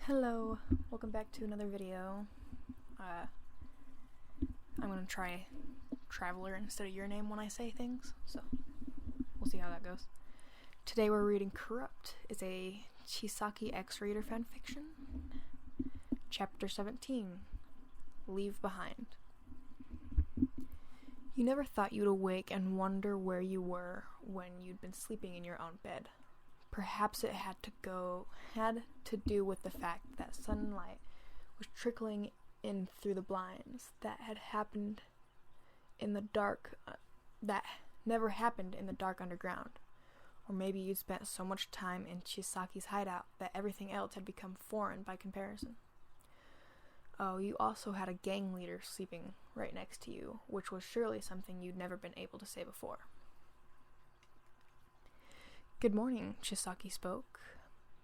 Hello, welcome back to another video. I'm gonna try Traveler instead of your name when I say things, so we'll see how that goes. Today we're reading Corrupt. It's a Chisaki X-Reader fanfiction. Chapter 17, Leave Behind. You never thought you'd awake and wonder where you were when you'd been sleeping in your own bed. Perhaps it had to do with the fact that sunlight was trickling in through the blinds that never happened in the dark underground. Or maybe you'd spent so much time in Chisaki's hideout that everything else had become foreign by comparison. Oh, you also had a gang leader sleeping right next to you, which was surely something you'd never been able to say before. Good morning, Chisaki spoke,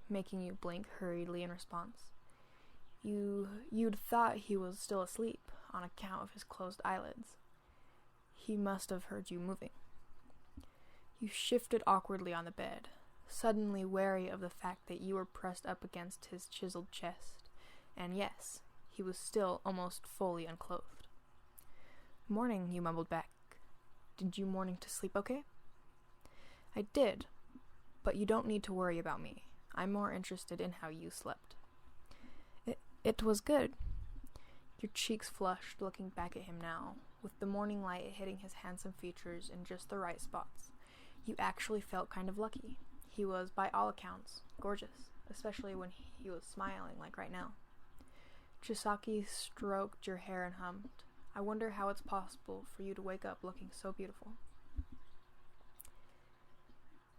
making you blink hurriedly in response. You'd thought he was still asleep on account of his closed eyelids. He must have heard you moving. You shifted awkwardly on the bed, suddenly wary of the fact that you were pressed up against his chiseled chest, and yes, he was still almost fully unclothed. Morning, you mumbled back. Did you morning to sleep okay? I did. But you don't need to worry about me. I'm more interested in how you slept. It was good. Your cheeks flushed looking back at him now, with the morning light hitting his handsome features in just the right spots. You actually felt kind of lucky. He was, by all accounts, gorgeous, especially when he was smiling like right now. Chisaki stroked your hair and hummed. I wonder how it's possible for you to wake up looking so beautiful.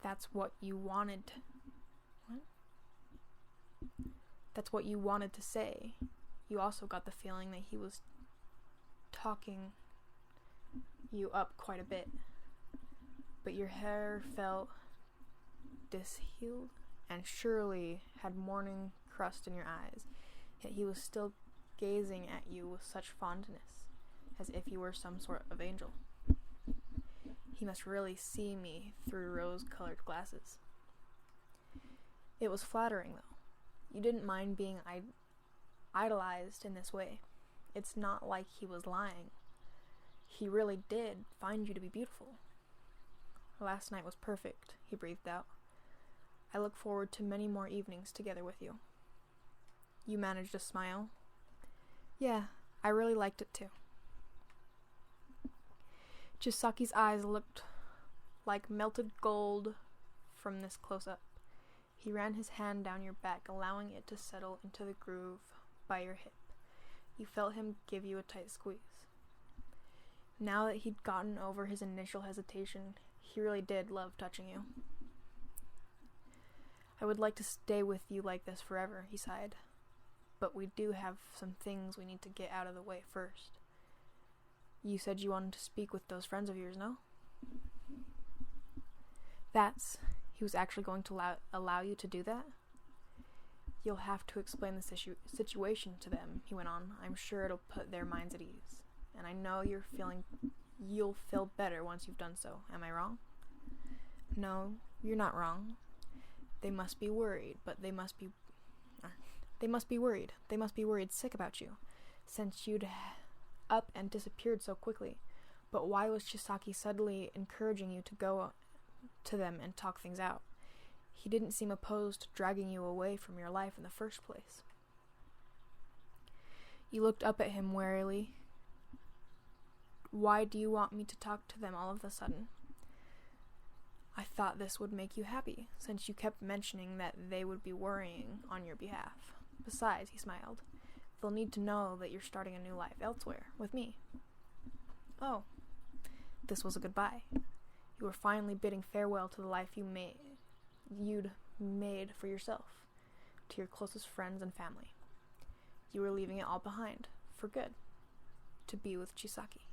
That's what you wanted. What? That's what you wanted to say. You also got the feeling that he was talking you up quite a bit. But your hair felt disheveled and surely had morning crust in your eyes. Yet he was still gazing at you with such fondness, as if you were some sort of angel. He must really see me through rose-colored glasses. It was flattering, though. You didn't mind being idolized in this way. It's not like he was lying. He really did find you to be beautiful. Last night was perfect, he breathed out. I look forward to many more evenings together with you. You managed a smile. Yeah, I really liked it too. Chisaki's eyes looked like melted gold from this close-up. He ran his hand down your back, allowing it to settle into the groove by your hip. You felt him give you a tight squeeze. Now that he'd gotten over his initial hesitation, he really did love touching you. I would like to stay with you like this forever, he sighed. But we do have some things we need to get out of the way first. You said you wanted to speak with those friends of yours, no? He was actually going to allow you to do that? You'll have to explain the situation to them, he went on. I'm sure it'll put their minds at ease. And I know you'll feel better once you've done so. Am I wrong? No, you're not wrong. They must be worried, but they must be worried. They must be worried sick about you, since you'd up and disappeared so quickly. But why was Chisaki suddenly encouraging you to go to them and talk things out? He didn't seem opposed to dragging you away from your life in the first place. You looked up at him warily. Why do you want me to talk to them all of a sudden? I thought this would make you happy, since you kept mentioning that they would be worrying on your behalf. Besides, he smiled, they'll need to know that you're starting a new life elsewhere, with me. Oh, this was a goodbye. You were finally bidding farewell to the life you'd made for yourself, to your closest friends and family. You were leaving it all behind, for good, to be with Chisaki.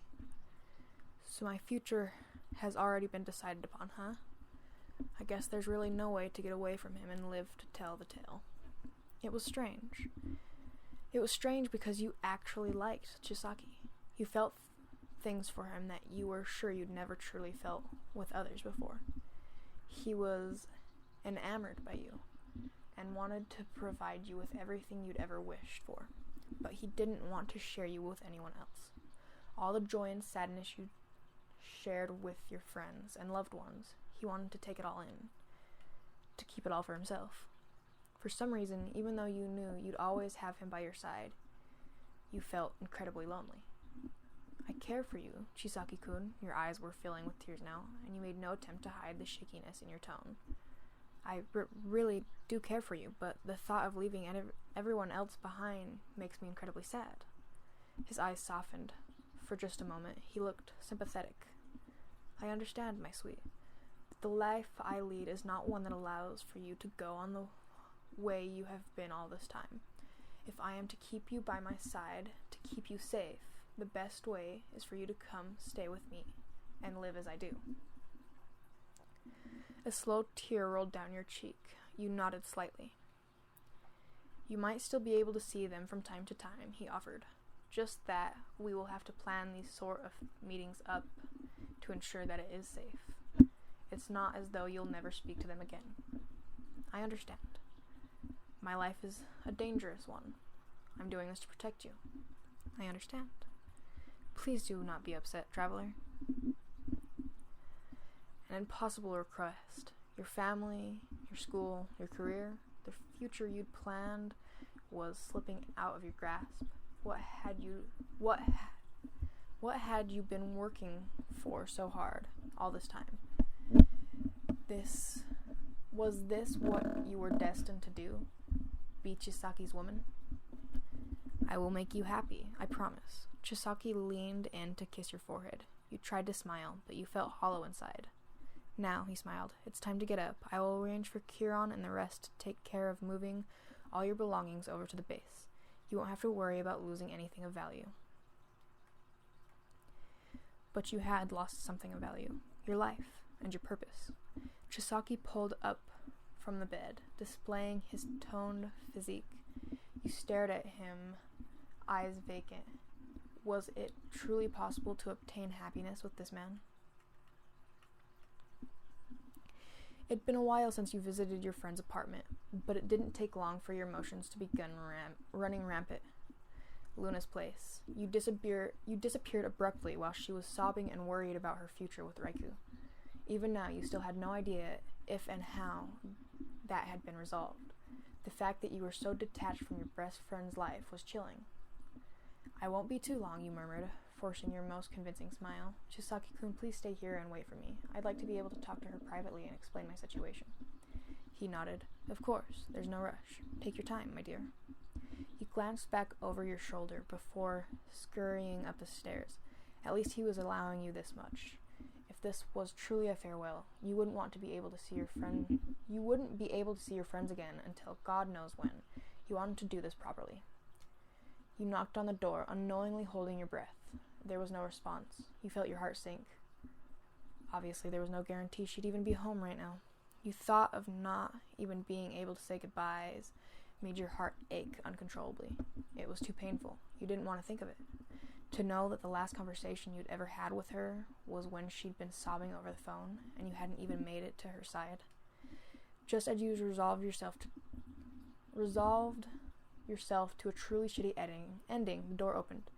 So my future has already been decided upon, huh? I guess there's really no way to get away from him and live to tell the tale. It was strange. It was strange because you actually liked Chisaki. You felt things for him that you were sure you'd never truly felt with others before. He was enamored by you, and wanted to provide you with everything you'd ever wished for, but he didn't want to share you with anyone else. All the joy and sadness you shared with your friends and loved ones, he wanted to take it all in, to keep it all for himself. For some reason, even though you knew you'd always have him by your side, you felt incredibly lonely. I care for you, Chisaki-kun. Your eyes were filling with tears now, and you made no attempt to hide the shakiness in your tone. I really do care for you, but the thought of leaving everyone else behind makes me incredibly sad. His eyes softened. For just a moment, he looked sympathetic. I understand, my sweet. But the life I lead is not one that allows for you to go on the way you have been all this time. If I am to keep you by my side, to keep you safe, the best way is for you to come stay with me and live as I do. A slow tear rolled down your cheek. You nodded slightly. You might still be able to see them from time to time, he offered. Just that we will have to plan these sort of meetings up to ensure that it is safe. It's not as though you'll never speak to them again. I understand. My life is a dangerous one. I'm doing this to protect you. I understand. Please do not be upset, traveler. An impossible request. Your family, your school, your career, the future you'd planned was slipping out of your grasp. What had you been working for so hard all this time? Was this what you were destined to do? Be Chisaki's woman? I will make you happy, I promise. Chisaki leaned in to kiss your forehead. You tried to smile, but you felt hollow inside. Now, he smiled, it's time to get up. I will arrange for Kiron and the rest to take care of moving all your belongings over to the base. You won't have to worry about losing anything of value. But you had lost something of value. Your life and your purpose. Chisaki pulled up from the bed, displaying his toned physique. You stared at him, eyes vacant. Was it truly possible to obtain happiness with this man? It'd been a while since you visited your friend's apartment, but it didn't take long for your emotions to begin running rampant. Luna's place. You disappeared abruptly while she was sobbing and worried about her future with Raikou. Even now, you still had no idea if and how that had been resolved. The fact that you were so detached from your best friend's life was chilling. I won't be too long, you murmured, forcing your most convincing smile. Chisaki-kun, please stay here and wait for me. I'd like to be able to talk to her privately and explain my situation. He nodded. Of course, there's no rush. Take your time, my dear. He glanced back over your shoulder before scurrying up the stairs. At least he was allowing you this much. If this was truly a farewell, you wouldn't be able to see your friends again until God knows when. You wanted to do this properly. You knocked on the door, unknowingly holding your breath. There was no response. You felt your heart sink. Obviously, there was no guarantee she'd even be home right now. You thought of not even being able to say goodbyes made your heart ache uncontrollably. It was too painful. You didn't want to think of it. To know that the last conversation you'd ever had with her was when she'd been sobbing over the phone, and you hadn't even made it to her side. Just as you resolved yourself to a truly shitty ending, the door opened.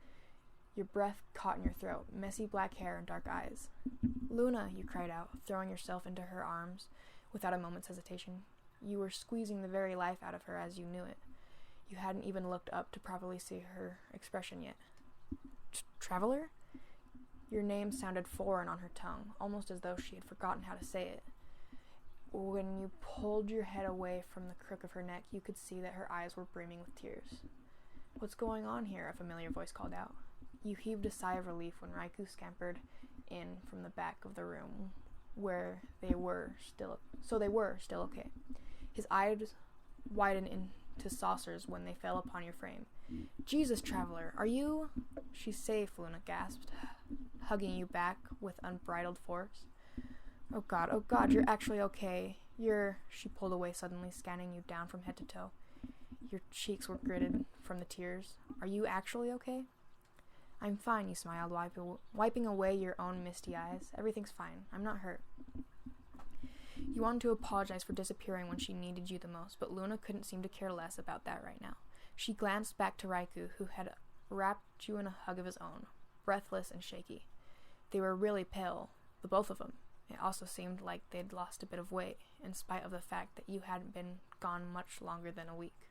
Your breath caught in your throat, messy black hair and dark eyes. Luna, you cried out, throwing yourself into her arms without a moment's hesitation. You were squeezing the very life out of her as you knew it. You hadn't even looked up to properly see her expression yet. Traveler? Your name sounded foreign on her tongue, almost as though she had forgotten how to say it. When you pulled your head away from the crook of her neck, you could see that her eyes were brimming with tears. What's going on here? A familiar voice called out. You heaved a sigh of relief when Raikou scampered in from the back of the room, where they were still okay. His eyes widened into saucers when they fell upon your frame. Jesus, traveler, are you? She's safe, Luna gasped, hugging you back with unbridled force. Oh God, you're actually okay. She pulled away suddenly, scanning you down from head to toe. Your cheeks were gritted from the tears. Are you actually okay? I'm fine, you smiled, wiping away your own misty eyes. Everything's fine. I'm not hurt. You wanted to apologize for disappearing when she needed you the most, but Luna couldn't seem to care less about that right now. She glanced back to Raikou, who had wrapped you in a hug of his own, breathless and shaky. They were really pale, the both of them. It also seemed like they'd lost a bit of weight, in spite of the fact that you hadn't been gone much longer than a week.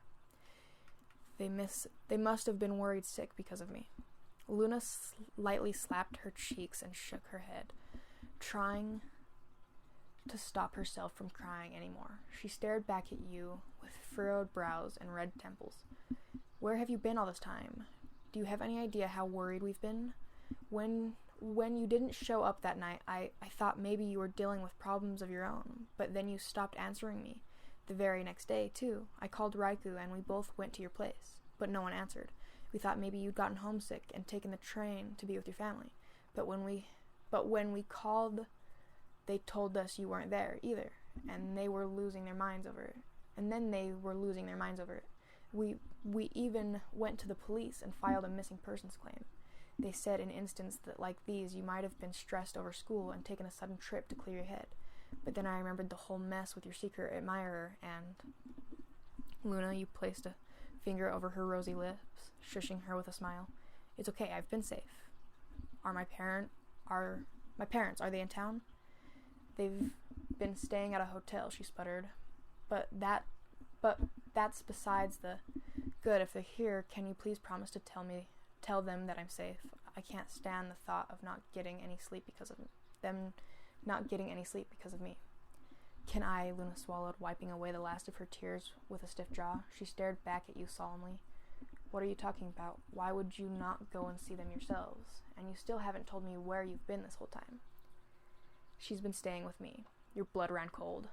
They must have been worried sick because of me. Luna lightly slapped her cheeks and shook her head, trying to stop herself from crying anymore. She stared back at you with furrowed brows and red temples. Where have you been all this time? Do you have any idea how worried we've been? When you didn't show up that night, I thought maybe you were dealing with problems of your own, but then you stopped answering me. The very next day, too, I called Raikou and we both went to your place, but no one answered. We thought maybe you'd gotten homesick and taken the train to be with your family, but when we called, they told us you weren't there either, and they were losing their minds over it. We even went to the police and filed a missing persons claim. They said in instances that like these, you might have been stressed over school and taken a sudden trip to clear your head. But then I remembered the whole mess with your secret admirer, and Luna, you placed a finger over her rosy lips, shushing her with a smile. It's okay, I've been safe. Are my parents, are they in town? They've been staying at a hotel, she sputtered. But that's besides the good. If they're here, can you please promise to tell them that I'm safe? I can't stand the thought of not getting any sleep because of them not getting any sleep because of me. Can I? Luna swallowed, wiping away the last of her tears with a stiff jaw. She stared back at you solemnly. What are you talking about? Why would you not go and see them yourselves? And you still haven't told me where you've been this whole time. She's been staying with me. Your blood ran cold.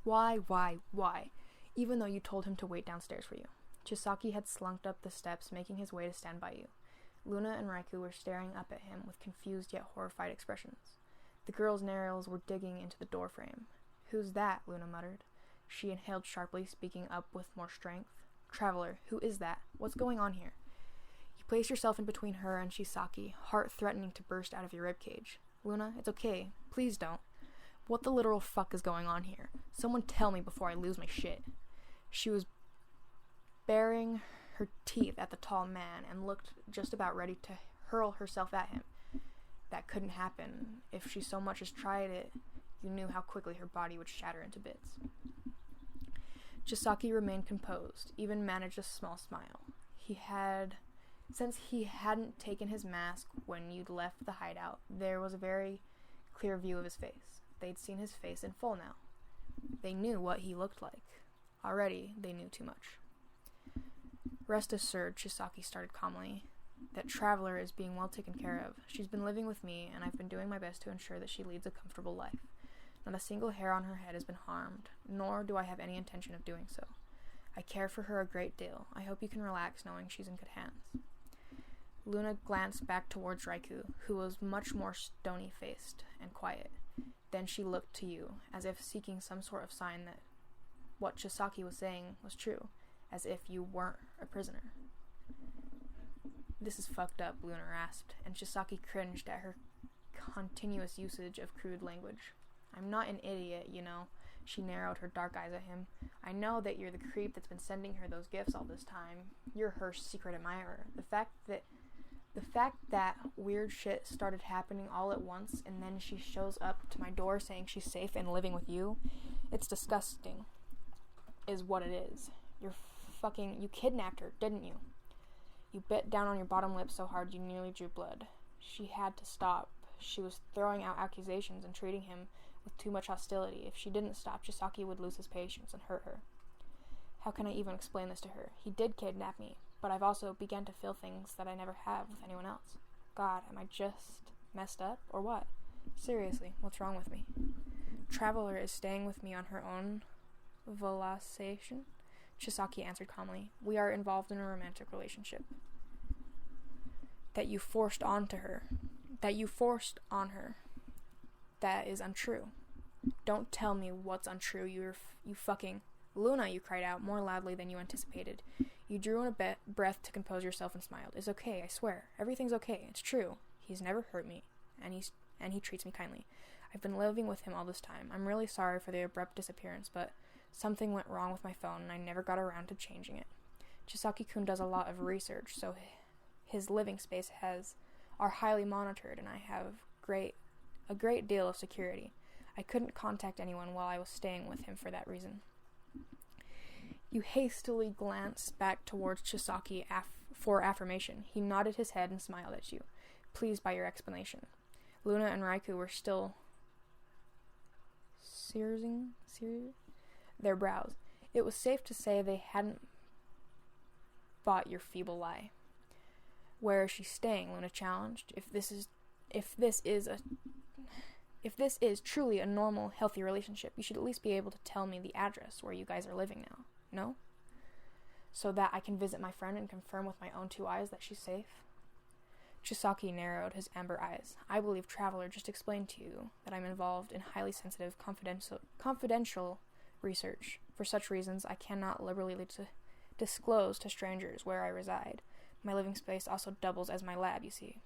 Why? Even though you told him to wait downstairs for you. Chisaki had slunk up the steps, making his way to stand by you. Luna and Raikou were staring up at him with confused yet horrified expressions. The girl's nails were digging into the doorframe. Who's that? Luna muttered. She inhaled sharply, speaking up with more strength. Traveler, who is that? What's going on here? You placed yourself in between her and Chisaki, heart threatening to burst out of your ribcage. Luna, it's okay. Please don't. What the literal fuck is going on here? Someone tell me before I lose my shit. She was baring her teeth at the tall man and looked just about ready to hurl herself at him. That couldn't happen. If she so much as tried it, you knew how quickly her body would shatter into bits. Chisaki remained composed, even managed a small smile. Since he hadn't taken his mask when you'd left the hideout, there was a very clear view of his face. They'd seen his face in full now. They knew what he looked like. Already, they knew too much. Rest assured, Chisaki started calmly, that Traveler is being well taken care of. She's been living with me, and I've been doing my best to ensure that she leads a comfortable life. Not a single hair on her head has been harmed, nor do I have any intention of doing so. I care for her a great deal. I hope you can relax knowing she's in good hands. Luna glanced back towards Raikou, who was much more stony-faced and quiet. Then she looked to you, as if seeking some sort of sign that what Chisaki was saying was true, as if you weren't a prisoner. This is fucked up, Luna rasped, and Chisaki cringed at her continuous usage of crude language. I'm not an idiot, you know. She narrowed her dark eyes at him. I know that you're the creep that's been sending her those gifts all this time. You're her secret admirer. The fact that weird shit started happening all at once and then she shows up to my door saying she's safe and living with you, it's disgusting, is what it is. You kidnapped her, didn't you? You bit down on your bottom lip so hard you nearly drew blood. She had to stop. She was throwing out accusations and treating him with too much hostility. If she didn't stop, Chisaki would lose his patience and hurt her. How can I even explain this to her? He did kidnap me, but I've also begun to feel things that I never have with anyone else. God, am I just messed up, or what? Seriously, what's wrong with me? Traveler is staying with me on her own volition, Chisaki answered calmly. We are involved in a romantic relationship. That you forced on her. That is untrue. Don't tell me what's untrue, you fucking... Luna, you cried out, more loudly than you anticipated. You drew in a breath to compose yourself and smiled. It's okay, I swear. Everything's okay. It's true. He's never hurt me, and he treats me kindly. I've been living with him all this time. I'm really sorry for the abrupt disappearance, but something went wrong with my phone and I never got around to changing it. Chisaki-kun does a lot of research, so his living space are highly monitored, and I have a great deal of security. I couldn't contact anyone while I was staying with him for that reason. You hastily glance back towards Chisaki for affirmation. He nodded his head and smiled at you, pleased by your explanation. Luna and Raikou were still searing their brows. It was safe to say they hadn't bought your feeble lie. Where is she staying? Luna challenged. If this is truly a normal, healthy relationship, you should at least be able to tell me the address where you guys are living now. No? So that I can visit my friend and confirm with my own 2 eyes that she's safe? Chisaki narrowed his amber eyes. I believe Traveler just explained to you that I'm involved in highly sensitive, confidential research. For such reasons, I cannot liberally disclose to strangers where I reside. My living space also doubles as my lab, you see.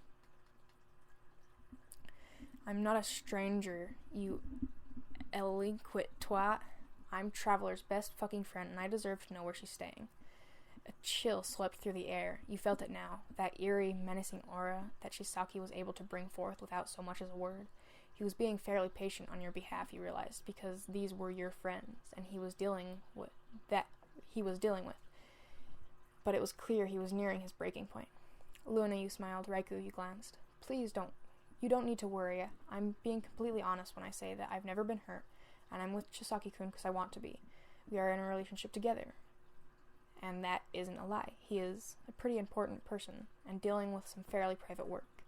I'm not a stranger, you eloquent twat. I'm Traveler's best fucking friend, and I deserve to know where she's staying. A chill swept through the air. You felt it now, that eerie, menacing aura that Chisaki was able to bring forth without so much as a word. He was being fairly patient on your behalf, you realized, because these were your friends, and he was dealing with. But it was clear he was nearing his breaking point. Luna, you smiled. Raikou, you glanced. Please don't. You don't need to worry. I'm being completely honest when I say that I've never been hurt, and I'm with Chisaki-kun because I want to be. We are in a relationship together. And that isn't a lie. He is a pretty important person, and dealing with some fairly private work.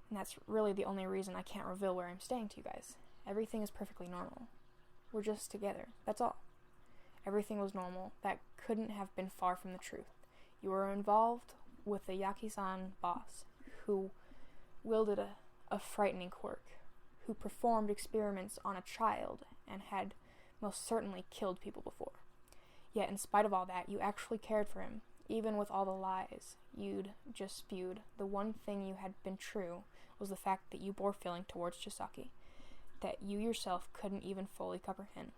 And that's really the only reason I can't reveal where I'm staying to you guys. Everything is perfectly normal. We're just together. That's all. Everything was normal. That couldn't have been far from the truth. You were involved with the Yaki-san boss, who wielded a frightening quirk, who performed experiments on a child and had most certainly killed people before. Yet, in spite of all that, you actually cared for him, even with all the lies you'd just spewed. The one thing you had been true was the fact that you bore feeling towards Chisaki, that you yourself couldn't even fully comprehend.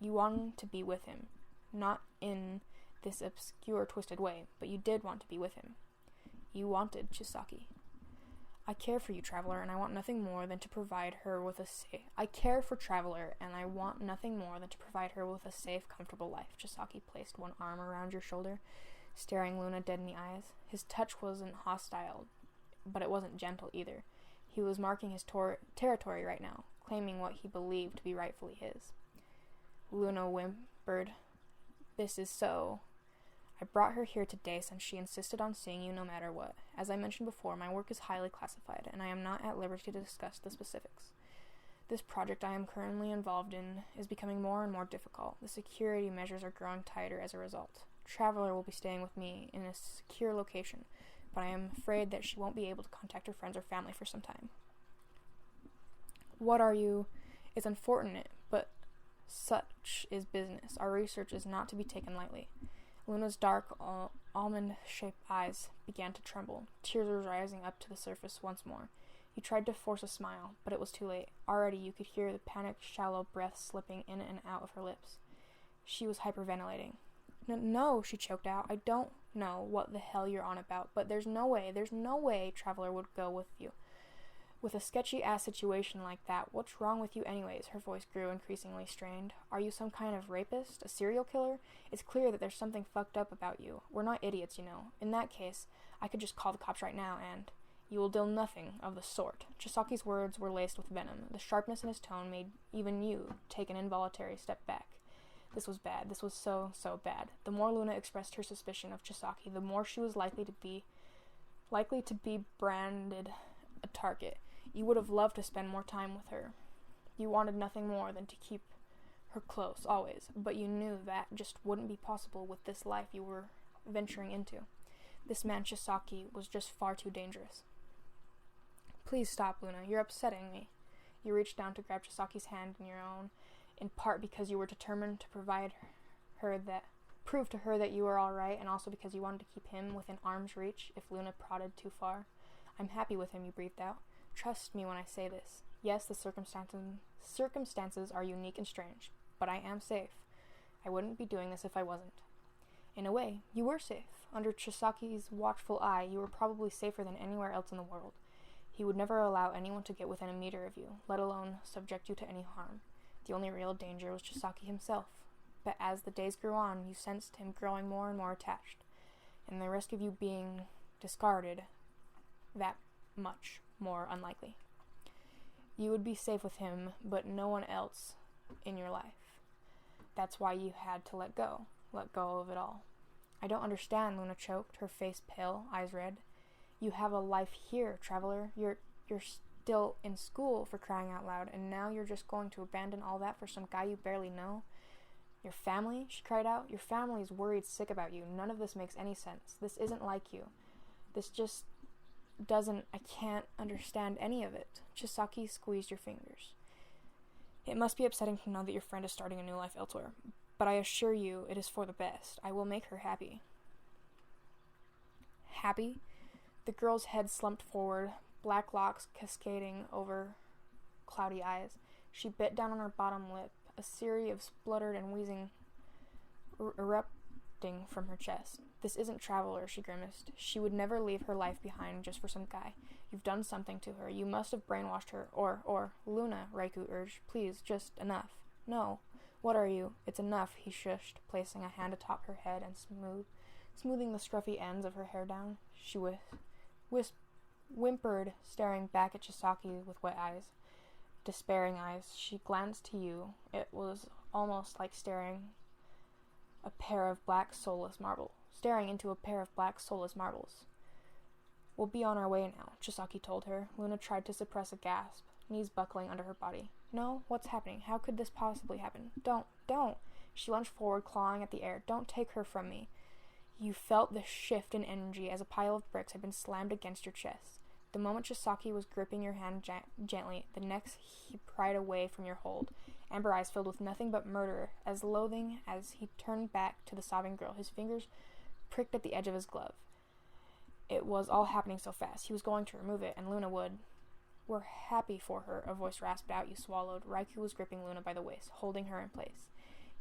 You wanted to be with him, not in this obscure, twisted way, but you did want to be with him. You wanted Chisaki. I care for you, Traveler, and I want nothing more than to provide her with a safe... comfortable life. Chisaki placed one arm around your shoulder, staring Luna dead in the eyes. His touch wasn't hostile, but it wasn't gentle either. He was marking his territory right now, claiming what he believed to be rightfully his. Luna whimpered, "This is so... I brought her here today since she insisted on seeing you no matter what. As I mentioned before, my work is highly classified, and I am not at liberty to discuss the specifics. This project I am currently involved in is becoming more and more difficult. The security measures are growing tighter as a result. Traveler will be staying with me in a secure location, but I am afraid that she won't be able to contact her friends or family for some time." "What are you... It's unfortunate, but such is business. Our research is not to be taken lightly." Luna's dark, almond-shaped eyes began to tremble. Tears were rising up to the surface once more. You tried to force a smile, but it was too late. Already you could hear the panicked, shallow breath slipping in and out of her lips. She was hyperventilating. No, she choked out. "I don't know what the hell you're on about, but there's no way Traveler would go with you. With a sketchy-ass situation like that, what's wrong with you anyways?" Her voice grew increasingly strained. "Are you some kind of rapist? A serial killer? It's clear that there's something fucked up about you. We're not idiots, you know. In that case, I could just call the cops right now and... You will do nothing of the sort." Chisaki's words were laced with venom. The sharpness in his tone made even you take an involuntary step back. This was bad. This was so bad. The more Luna expressed her suspicion of Chisaki, the more she was likely to be branded a target. You would have loved to spend more time with her. You wanted nothing more than to keep her close, always, but you knew that just wouldn't be possible with this life you were venturing into. This man Chisaki was just far too dangerous. "Please stop, Luna. You're upsetting me." You reached down to grab Chisaki's hand in your own, in part because you were determined to prove to her that you were all right, and also because you wanted to keep him within arm's reach if Luna prodded too far. "I'm happy with him," you breathed out. "Trust me when I say this. Yes, the circumstances are unique and strange, but I am safe. I wouldn't be doing this if I wasn't. In a way, you were safe. Under Chisaki's watchful eye, you were probably safer than anywhere else in the world. He would never allow anyone to get within a meter of you, let alone subject you to any harm. The only real danger was Chisaki himself. But as the days grew on, you sensed him growing more and more attached, and the risk of you being discarded that much more unlikely. You would be safe with him, but no one else in your life. That's why you had to let go of it all. I don't understand, Luna choked, her face pale, eyes red. You have a life here, traveler. You're still in school, for crying out loud, and now you're just going to abandon all that for some guy you barely know? Your family? She cried out. Your family is worried sick about you. None of this makes any sense. This isn't like you. This just I can't understand any of it. Chisaki squeezed your fingers. It must be upsetting to know that your friend is starting a new life elsewhere, but I assure you it is for the best. I will make her happy. Happy? The girl's head slumped forward, black locks cascading over cloudy eyes. She bit down on her bottom lip, a series of spluttered and wheezing erupting from her chest. This isn't Traveler, she grimaced. She would never leave her life behind just for some guy. You've done something to her. You must have brainwashed her. Or, Luna, Raikou urged. Please, just enough. No. What are you? It's enough, he shushed, placing a hand atop her head and smoothing the scruffy ends of her hair down. She whimpered, staring back at Chisaki with wet eyes. Despairing eyes. She glanced to you. It was almost like staring into a pair of black, soulless marbles. We'll be on our way now, Chisaki told her. Luna tried to suppress a gasp, knees buckling under her body. No? What's happening? How could this possibly happen? Don't! She lunged forward, clawing at the air. Don't take her from me. You felt the shift in energy as a pile of bricks had been slammed against your chest. The moment Chisaki was gripping your hand gently, the next he pried away from your hold, amber eyes filled with nothing but murder, as loathing as he turned back to the sobbing girl. His fingers pricked at the edge of his glove. It was all happening so fast. He was going to remove it, and Luna would. We're happy for her, a voice rasped out. You swallowed. Raikou was gripping Luna by the waist, holding her in place.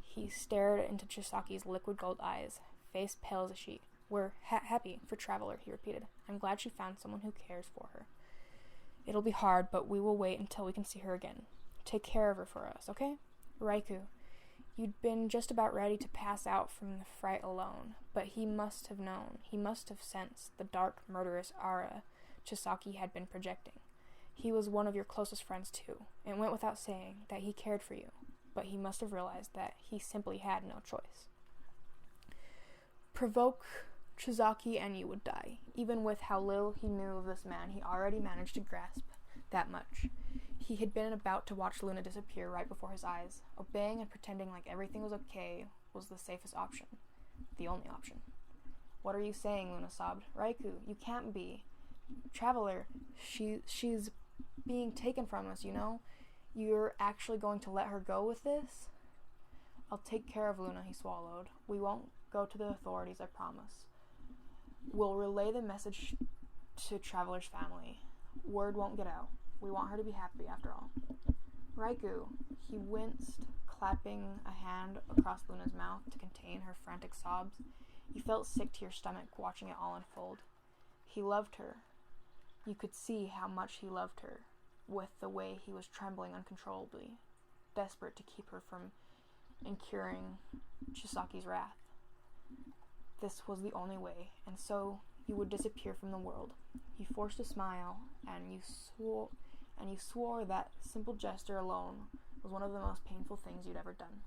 He stared into Chisaki's liquid gold eyes, face pale as a sheet. We're happy for Traveler, he repeated. I'm glad she found someone who cares for her. It'll be hard, but we will wait until we can see her again. Take care of her for us, okay? Raikou, you'd been just about ready to pass out from the fright alone, but he must have known. He must have sensed the dark, murderous aura Chisaki had been projecting. He was one of your closest friends, too. It went without saying that he cared for you, but he must have realized that he simply had no choice. Provoke Chisaki and you would die. Even with how little he knew of this man, he already managed to grasp that much. He had been about to watch Luna disappear right before his eyes. Obeying and pretending like everything was okay was the safest option. The only option. What are you saying? Luna sobbed. Raikou, you can't be. Traveler, she's being taken from us, you know? You're actually going to let her go with this? I'll take care of Luna, he swallowed. We won't go to the authorities, I promise. We'll relay the message to Traveler's family. Word won't get out. We want her to be happy after all. Raikou, he winced, clapping a hand across Luna's mouth to contain her frantic sobs. You felt sick to your stomach watching it all unfold. He loved her. You could see how much he loved her, with the way he was trembling uncontrollably, desperate to keep her from incurring Chisaki's wrath. This was the only way, and so you would disappear from the world. He forced a smile, and you swore that simple gesture alone was one of the most painful things you'd ever done.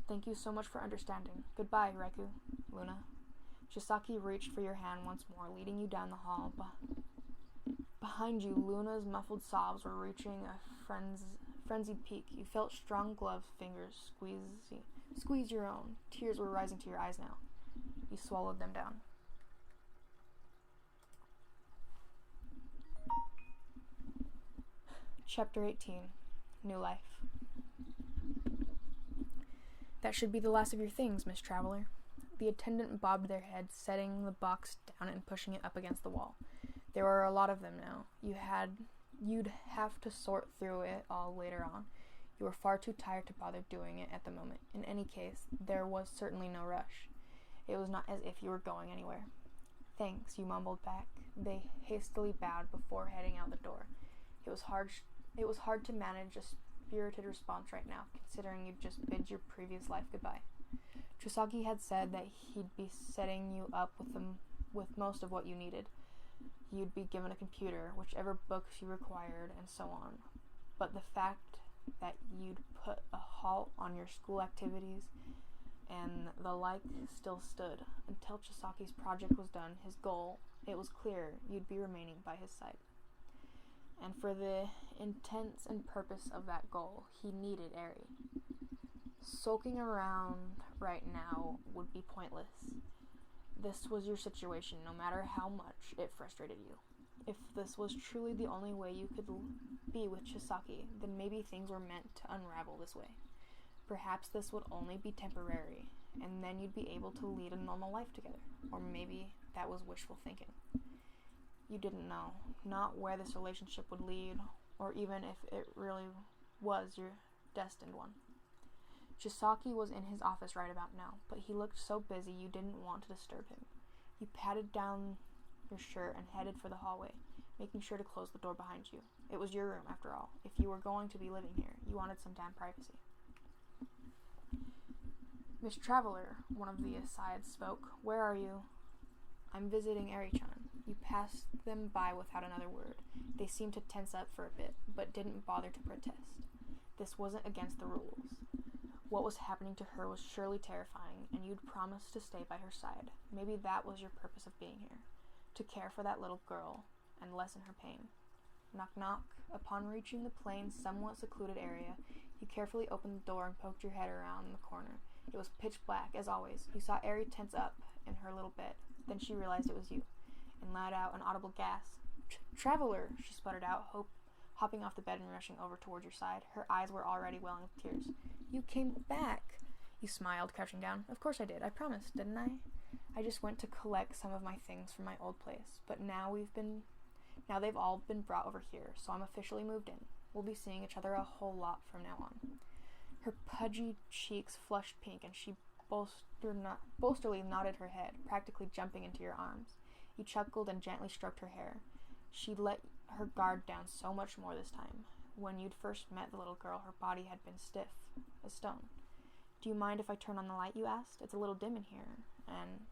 Thank you so much for understanding. Goodbye, Raikou. Luna. Chisaki reached for your hand once more, leading you down the hall. Behind you, Luna's muffled sobs were reaching a frenzied peak. You felt strong gloved fingers squeeze your own. Tears were rising to your eyes now. You swallowed them down. Chapter 18. New Life. That should be the last of your things, Miss Traveler. The attendant bobbed their head, setting the box down and pushing it up against the wall. There were a lot of them now. You had You'd have to sort through it all later on. You were far too tired to bother doing it at the moment. In any case, there was certainly no rush. It was not as if you were going anywhere. Thanks, you mumbled back. They hastily bowed before heading out the door. It was hard to manage a spirited response right now, considering you'd just bid your previous life goodbye. Chisaki had said that he'd be setting you up with most of what you needed. You'd be given a computer, whichever books you required, and so on. But the fact that you'd put a halt on your school activities and the like still stood. Until Chisaki's project was done, his goal, it was clear you'd be remaining by his side. And for the intents and purpose of that goal, he needed Eri. Sulking around right now would be pointless. This was your situation, no matter how much it frustrated you. If this was truly the only way you could be with Chisaki, then maybe things were meant to unravel this way. Perhaps this would only be temporary, and then you'd be able to lead a normal life together. Or maybe that was wishful thinking. You didn't know, not where this relationship would lead, or even if it really was your destined one. Chisaki was in his office right about now, but he looked so busy you didn't want to disturb him. You patted down your shirt and headed for the hallway, making sure to close the door behind you. It was your room, after all. If you were going to be living here, you wanted some damn privacy. Miss Traveler, one of the asides spoke. Where are you? I'm visiting Eri-chan. You passed them by without another word. They seemed to tense up for a bit, but didn't bother to protest. This wasn't against the rules. What was happening to her was surely terrifying, and you'd promised to stay by her side. Maybe that was your purpose of being here, to care for that little girl and lessen her pain. Knock knock. Upon reaching the plain, somewhat secluded area, you carefully opened the door and poked your head around the corner. It was pitch black, as always. You saw Eri tense up in her little bed. Then she realized it was you, and let out an audible gasp. Traveler, she sputtered out, hopping off the bed and rushing over towards your side. Her eyes were already welling with tears. You came back. You smiled, crouching down. Of course I did. I promised, didn't I? I just went to collect some of my things from my old place, but now they've all been brought over here, so I'm officially moved in. We'll be seeing each other a whole lot from now on. Her pudgy cheeks flushed pink, and she boastfully nodded her head, practically jumping into your arms. You chuckled and gently stroked her hair. She let her guard down so much more this time. When you'd first met the little girl, her body had been stiff as stone. Do you mind if I turn on the light, you asked? It's a little dim in here, and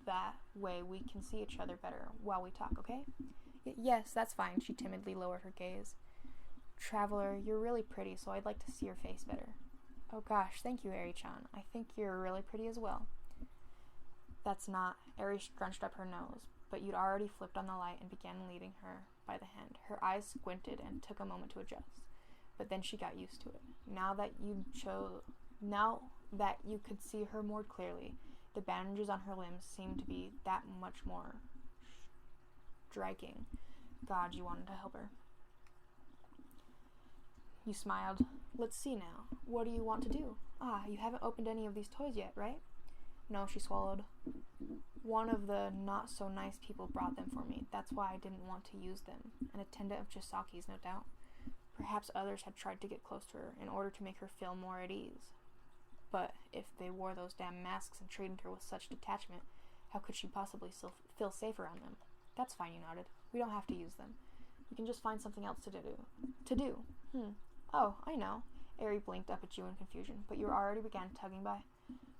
that way we can see each other better while we talk, okay? Yes, that's fine. She timidly lowered her gaze. Traveler, you're really pretty, so I'd like to see your face better. Oh gosh, thank you, Eri-chan. I think you're really pretty as well. That's not. Eri scrunched up her nose, but you'd already flipped on the light and began leading her by the hand. Her eyes squinted and took a moment to adjust, but then she got used to it. Now that you could see her more clearly, the bandages on her limbs seemed to be that much more striking. God, you wanted to help her. You smiled. Let's see now. What do you want to do? You haven't opened any of these toys yet, right? No, she swallowed. One of the not-so-nice people brought them for me. That's why I didn't want to use them. An attendant of Chisaki's, no doubt. Perhaps others had tried to get close to her in order to make her feel more at ease. But if they wore those damn masks and treated her with such detachment, how could she possibly feel safe around them? That's fine, you nodded. We don't have to use them. We can just find something else to do. Oh, I know. Eri blinked up at you in confusion, but you already began tugging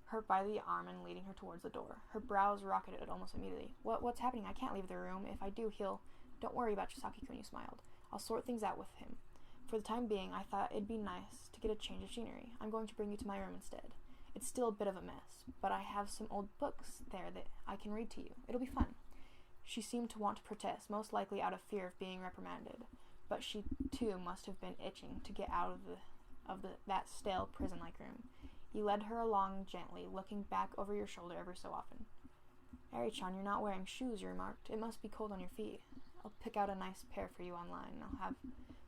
her by the arm and leading her towards the door. Her brows rocketed almost immediately. What's happening? I can't leave the room. If I do, he'll... Don't worry about Chisaki-kun, you smiled. I'll sort things out with him. For the time being, I thought it'd be nice to get a change of scenery. I'm going to bring you to my room instead. It's still a bit of a mess, but I have some old books there that I can read to you. It'll be fun. She seemed to want to protest, most likely out of fear of being reprimanded, but she too must have been itching to get out of that stale prison-like room. You led her along gently, looking back over your shoulder every so often. Eri-chan, you're not wearing shoes, you remarked. It must be cold on your feet. I'll pick out a nice pair for you online, and I'll have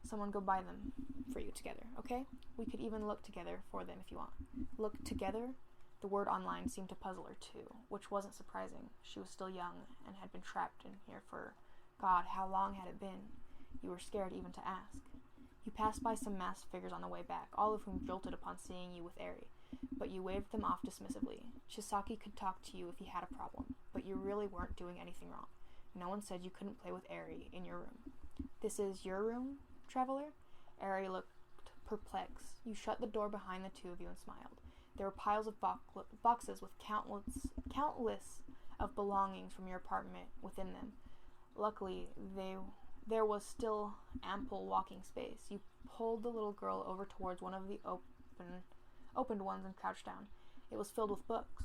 someone go buy them for you together, okay? We could even look together for them if you want. Look together? The word online seemed to puzzle her too, which wasn't surprising. She was still young and had been trapped in here for, God, how long had it been? You were scared even to ask. You passed by some masked figures on the way back, all of whom jolted upon seeing you with Eri, but you waved them off dismissively. Chisaki could talk to you if he had a problem, but you really weren't doing anything wrong. No one said you couldn't play with Eri in your room. This is your room, traveler? Eri looked perplexed. You shut the door behind the two of you and smiled. There were piles of boxes with countless of belongings from your apartment within them. Luckily, there was still ample walking space. You pulled the little girl over towards one of the opened ones and crouched down. It was filled with books.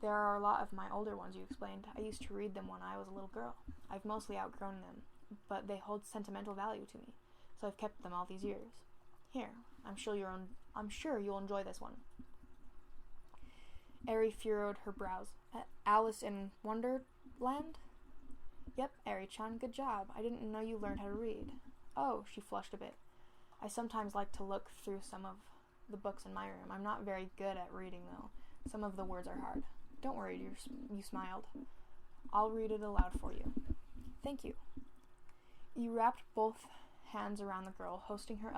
There are a lot of my older ones, you explained. I used to read them when I was a little girl. I've mostly outgrown them, but they hold sentimental value to me, so I've kept them all these years. Here, I'm sure you'll enjoy this one. Eri furrowed her brows. Alice in Wonderland? Yep, Eri-chan, good job. I didn't know you learned how to read. Oh, she flushed a bit. I sometimes like to look through some of the books in my room. I'm not very good at reading, though. Some of the words are hard. Don't worry, you smiled. I'll read it aloud for you. Thank you. You wrapped both hands around the girl, hoisting her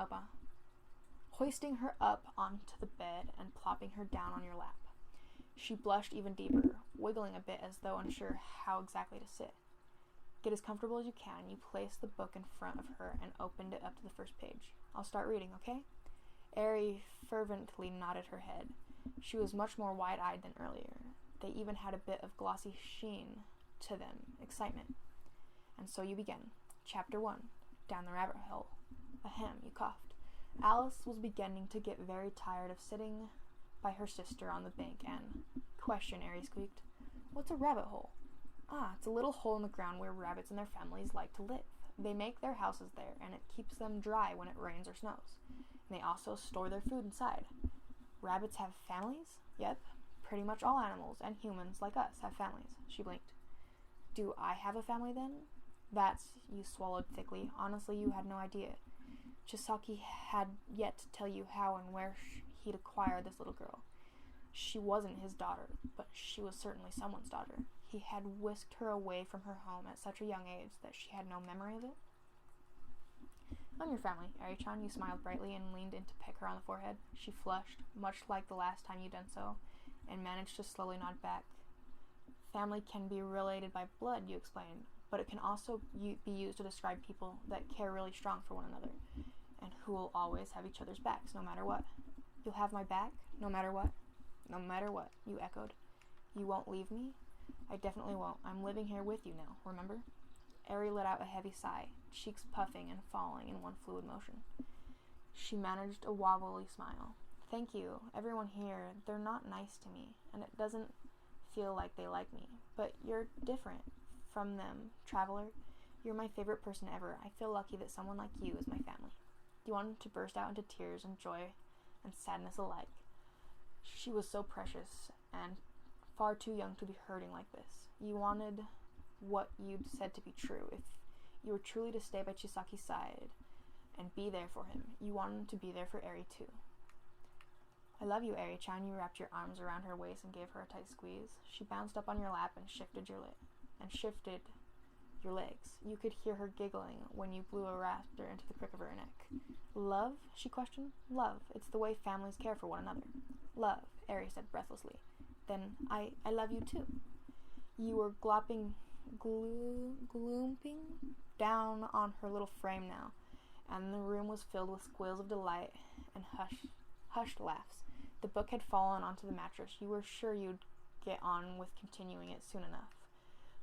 up onto the bed and plopping her down on your lap. She blushed even deeper, wiggling a bit as though unsure how exactly to sit. Get as comfortable as you can. You placed the book in front of her and opened it up to the first page. I'll start reading, okay? Eri fervently nodded her head. She was much more wide-eyed than earlier. They even had a bit of glossy sheen to them, excitement. And so you begin. Chapter 1. Down the rabbit hole. Ahem, you coughed. Alice was beginning to get very tired of sitting by her sister on the bank and... Question, Eri squeaked. What's a rabbit hole? Ah, it's a little hole in the ground where rabbits and their families like to live. They make their houses there, and it keeps them dry when it rains or snows. And they also store their food inside. Rabbits have families? Yep. Pretty much all animals and humans like us have families. She blinked. Do I have a family then? You swallowed thickly. Honestly, you had no idea. Chisaki had yet to tell you how and where he'd acquired this little girl. She wasn't his daughter, but she was certainly someone's daughter. He had whisked her away from her home at such a young age that she had no memory of it. I'm your family, Eri-chan. You smiled brightly and leaned in to peck her on the forehead. She flushed, much like the last time you'd done so, and managed to slowly nod back. Family can be related by blood, you explained, but it can also be used to describe people that care really strong for one another, and who will always have each other's backs, no matter what. You'll have my back, no matter what? No matter what, you echoed. You won't leave me? I definitely won't. I'm living here with you now, remember? Eri let out a heavy sigh, cheeks puffing and falling in one fluid motion. She managed a wobbly smile. Thank you. Everyone here, they're not nice to me, and it doesn't feel like they like me. But you're different from them, traveler. You're my favorite person ever. I feel lucky that someone like you is my family. You wanted to burst out into tears and joy and sadness alike. She was so precious and far too young to be hurting like this. You wanted what you'd said to be true. If you were truly to stay by Chisaki's side and be there for him, you wanted to be there for Eri too. I love you, Eri-chan. You wrapped your arms around her waist and gave her a tight squeeze. She bounced up on your lap and shifted your legs. You could hear her giggling when you blew a raptor into the crick of her neck. Love? She questioned. Love. It's the way families care for one another. Love, Eri said breathlessly. Then I love you too. You were glomping down on her little frame now, and the room was filled with squeals of delight and hushed laughs. The book had fallen onto the mattress. You were sure you'd get on with continuing it soon enough.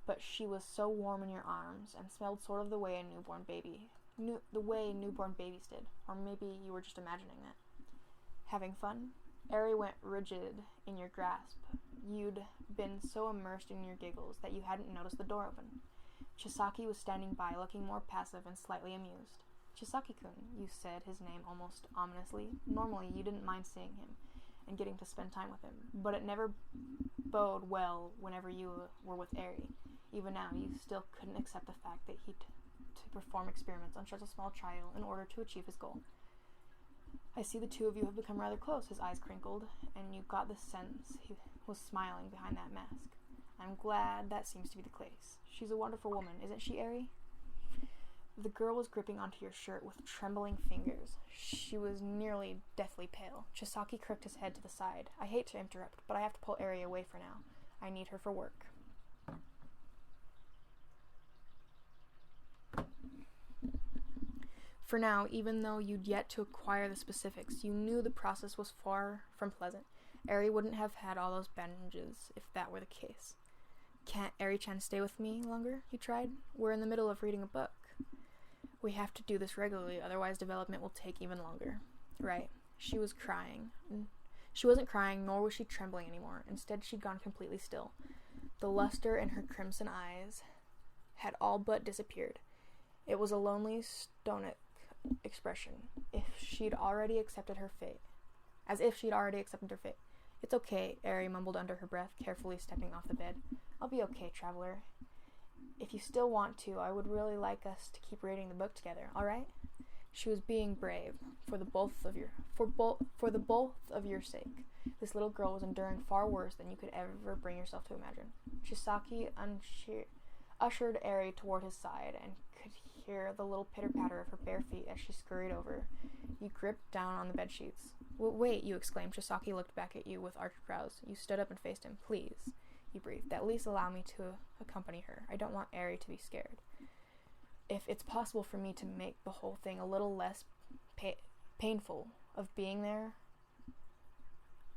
But she was so warm in your arms and smelled sort of the way newborn babies did. Or maybe you were just imagining that. Having fun? Eri went rigid in your grasp. You'd been so immersed in your giggles that you hadn't noticed the door open. Chisaki was standing by, looking more passive and slightly amused. Chisaki-kun, you said his name almost ominously. Normally, you didn't mind seeing him and getting to spend time with him, but it never bode well whenever you were with Eri. Even now, you still couldn't accept the fact that he'd to perform experiments on such a small child in order to achieve his goal. I see the two of you have become rather close, his eyes crinkled, and you got the sense he was smiling behind that mask. I'm glad that seems to be the case. She's a wonderful woman, isn't she, Eri? The girl was gripping onto your shirt with trembling fingers. She was nearly deathly pale. Chisaki crooked his head to the side. I hate to interrupt, but I have to pull Eri away for now. I need her for work. For now, even though you'd yet to acquire the specifics, you knew the process was far from pleasant. Eri wouldn't have had all those bandages if that were the case. Can't Eri-chan stay with me longer? He tried. We're in the middle of reading a book. We have to do this regularly, otherwise development will take even longer. Right. She was crying. She wasn't crying, nor was she trembling anymore. Instead, she'd gone completely still. The luster in her crimson eyes had all but disappeared. It was a lonely, stonic expression, as if she'd already accepted her fate. It's okay, Eri mumbled under her breath, carefully stepping off the bed. I'll be okay, traveler. If you still want to, I would really like us to keep reading the book together, all right? She was being brave, for the both of your sake. This little girl was enduring far worse than you could ever bring yourself to imagine. Chisaki ushered Eri toward his side and could hear the little pitter-patter of her bare feet as she scurried over. You gripped down on the bed sheets. Wait, you exclaimed. Chisaki looked back at you with arched brows. You stood up and faced him. Please, you breathed. At least allow me to accompany her. I don't want Eri to be scared. If it's possible for me to make the whole thing a little less painful of being there,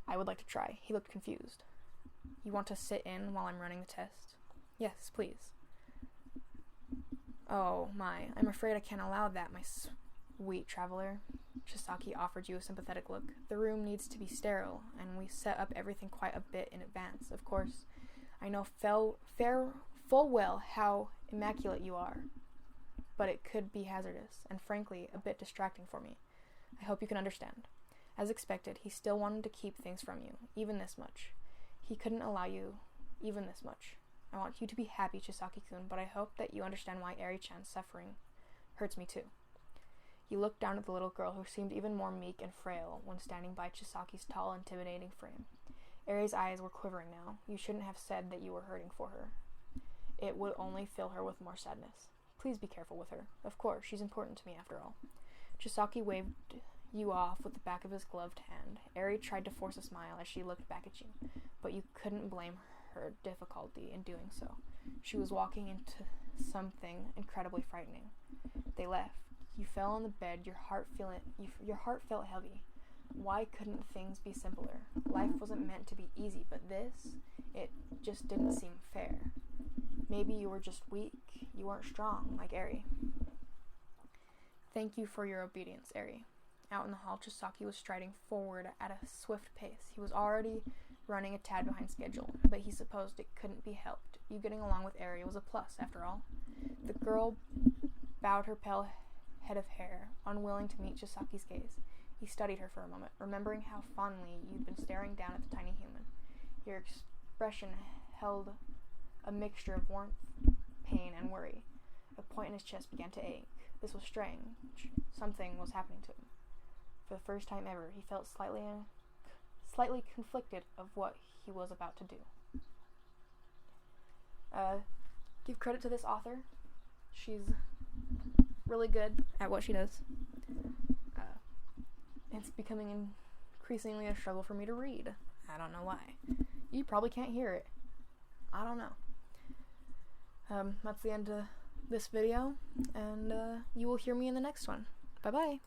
I would like to try. He looked confused. You want to sit in while I'm running the test? Yes, please. Oh, my. I'm afraid I can't allow that, my sweet traveler. Chisaki offered you a sympathetic look. The room needs to be sterile, and we set up everything quite a bit in advance. Of course, I know full well how immaculate you are, but it could be hazardous, and frankly, a bit distracting for me. I hope you can understand. As expected, he still wanted to keep things from you, even this much. He couldn't allow you even this much. I want you to be happy, Chisaki-kun, but I hope that you understand why Eri-chan's suffering hurts me too. You looked down at the little girl, who seemed even more meek and frail when standing by Chisaki's tall, intimidating frame. Eri's eyes were quivering now. You shouldn't have said that you were hurting for her. It would only fill her with more sadness. Please be careful with her. Of course, she's important to me after all. Chisaki waved you off with the back of his gloved hand. Eri tried to force a smile as she looked back at you, but you couldn't blame her difficulty in doing so. She was walking into something incredibly frightening. They left. You fell on the bed, your heart felt heavy. Why couldn't things be simpler? Life wasn't meant to be easy, but it just didn't seem fair. Maybe you were just weak. You weren't strong, like Eri. Thank you for your obedience, Eri. Out in the hall, Chisaki was striding forward at a swift pace. He was already running a tad behind schedule, but he supposed it couldn't be helped. You getting along with Eri was a plus, after all. The girl bowed her pale head of hair, unwilling to meet Chisaki's gaze. He studied her for a moment, remembering how fondly you'd been staring down at the tiny human. Your expression held a mixture of warmth, pain, and worry. A point in his chest began to ache. This was strange. Something was happening to him. For the first time ever, he felt slightly conflicted of what he was about to do. Give credit to this author. She's really good at what she does. It's becoming increasingly a struggle for me to read. I don't know why. You probably can't hear it. I don't know. That's the end of this video, and you will hear me in the next one. Bye-bye.